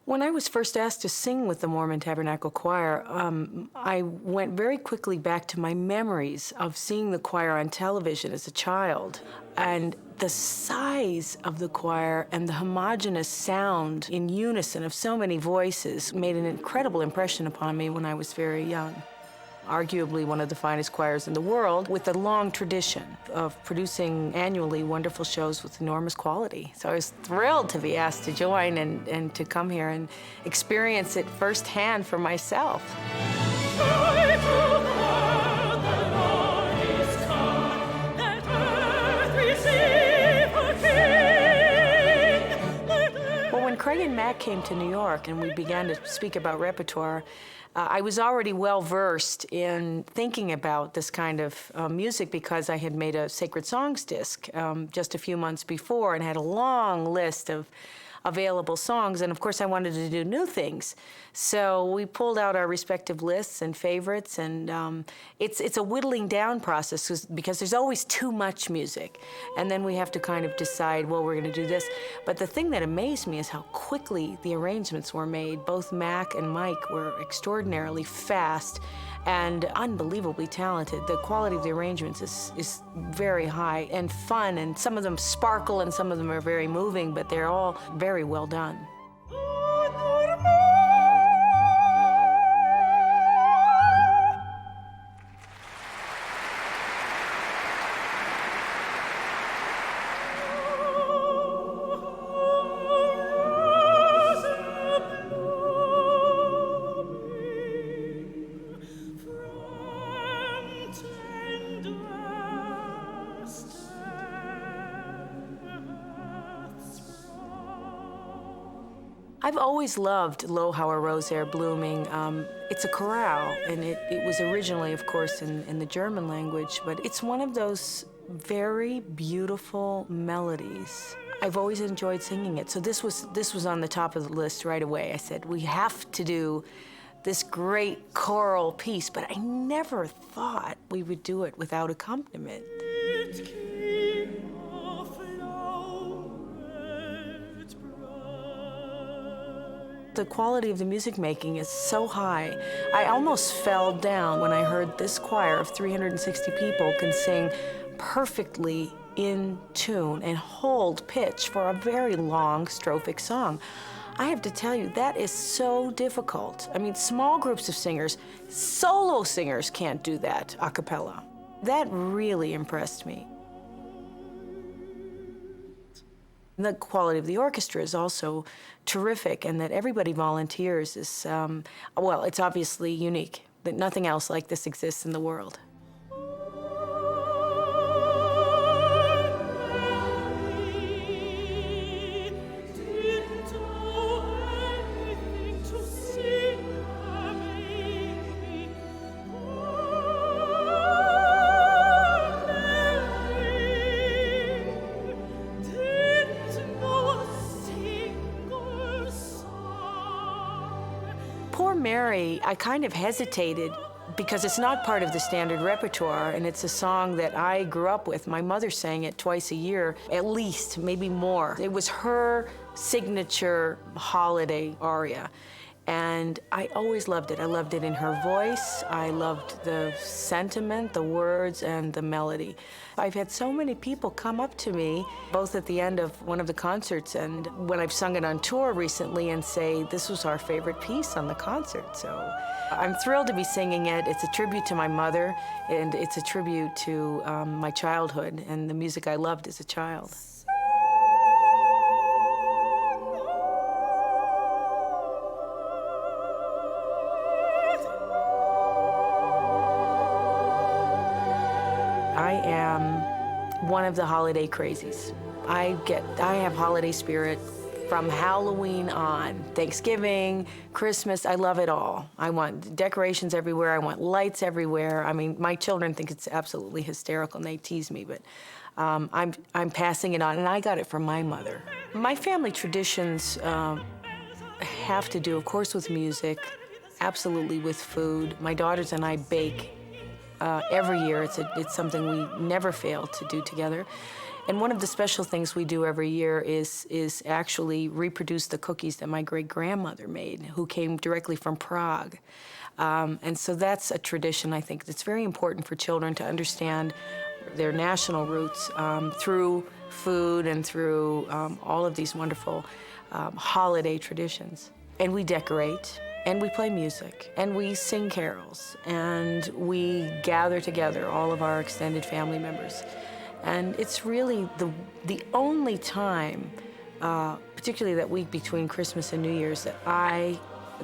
When I was first asked to sing with the Mormon Tabernacle Choir, I went very quickly back to my memories of seeing the choir on television as a child. And the size of the choir and the homogeneous sound in unison of so many voices made an incredible impression upon me when I was very young. Arguably one of the finest choirs in the world, with a long tradition of producing annually wonderful shows with enormous quality. So I was thrilled to be asked to join and to come here and experience it firsthand for myself. Well, when Craig and Mac came to New York and we began to speak about repertoire, I was already well-versed in thinking about this kind of music because I had made a Sacred Songs disc just a few months before and had a long list of available songs, and of course I wanted to do new things. So we pulled out our respective lists and favorites, and it's a whittling down process because there's always too much music, and then we have to kind of decide, well, we're going to do this. But the thing that amazed me is how quickly the arrangements were made. Both Mac and Mike were extraordinarily fast and unbelievably talented. The quality of the arrangements is very high and fun, and some of them sparkle and some of them are very moving, but they're all very well done. I've always loved Lo, How a Rose Ere Blooming. It's a chorale, and it was originally, of course, in the German language, but it's one of those very beautiful melodies. I've always enjoyed singing it, so this was on the top of the list right away. I said, we have to do this great choral piece, but I never thought we would do it without accompaniment. The quality of the music making is so high. I almost fell down when I heard this choir of 360 people can sing perfectly in tune and hold pitch for a very long strophic song. I have to tell you, that is so difficult. I mean, small groups of singers, solo singers can't do that a cappella. That really impressed me. The quality of the orchestra is also terrific, and that everybody volunteers is, well, it's obviously unique, that nothing else like this exists in the world. Poor Mary, I kind of hesitated because it's not part of the standard repertoire, and it's a song that I grew up with. My mother sang it twice a year, at least, maybe more. It was her signature holiday aria, and I always loved it. I loved it in her voice. I loved the sentiment, the words, and the melody. I've had so many people come up to me, both at the end of one of the concerts and when I've sung it on tour recently, and say, this was our favorite piece on the concert. So I'm thrilled to be singing it. It's a tribute to my mother, and it's a tribute to my childhood and the music I loved as a child. I am one of the holiday crazies. I have holiday spirit from Halloween on. Thanksgiving, Christmas, I love it all. I want decorations everywhere, I want lights everywhere. I mean, my children think it's absolutely hysterical and they tease me, but I'm passing it on, and I got it from my mother. My family traditions have to do, of course, with music, absolutely with food. My daughters and I bake every year. It's something we never fail to do together. And one of the special things we do every year is actually reproduce the cookies that my great-grandmother made, who came directly from Prague. And so that's a tradition, I think, that's very important for children to understand their national roots through food and through all of these wonderful holiday traditions. And we decorate, and we play music, and we sing carols, and we gather together all of our extended family members. And it's really the only time, particularly that week between Christmas and New Year's, that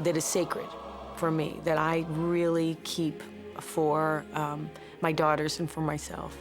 is sacred for me, that I really keep for my daughters and for myself.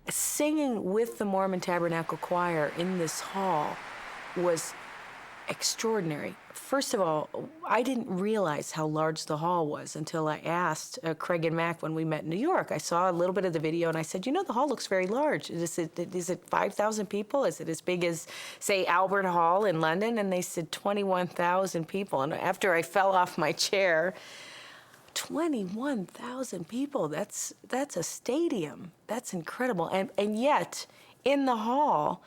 Singing with the Mormon Tabernacle Choir in this hall was extraordinary. First of all, I didn't realize how large the hall was until I asked Craig and Mac when we met in New York. I saw a little bit of the video and I said, you know, the hall looks very large. Is it 5,000 people? Is it as big as, say, Albert Hall in London? And they said 21,000 people. And after I fell off my chair, 21,000 people, that's a stadium. That's incredible. And yet, in the hall,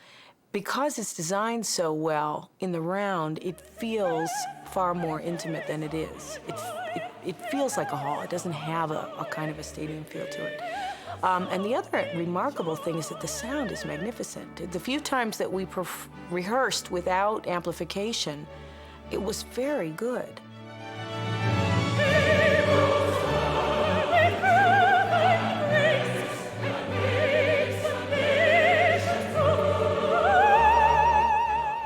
because it's designed so well in the round, it feels far more intimate than it is. It feels like a hall. It doesn't have a kind of a stadium feel to it. And the other remarkable thing is that the sound is magnificent. The few times that we rehearsed without amplification, it was very good.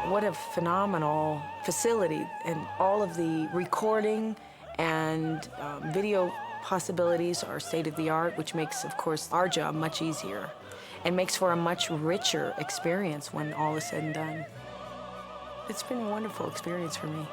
What a phenomenal facility, and all of the recording and video possibilities are state-of-the-art, which makes, of course, our job much easier and makes for a much richer experience when all is said and done. It's been a wonderful experience for me.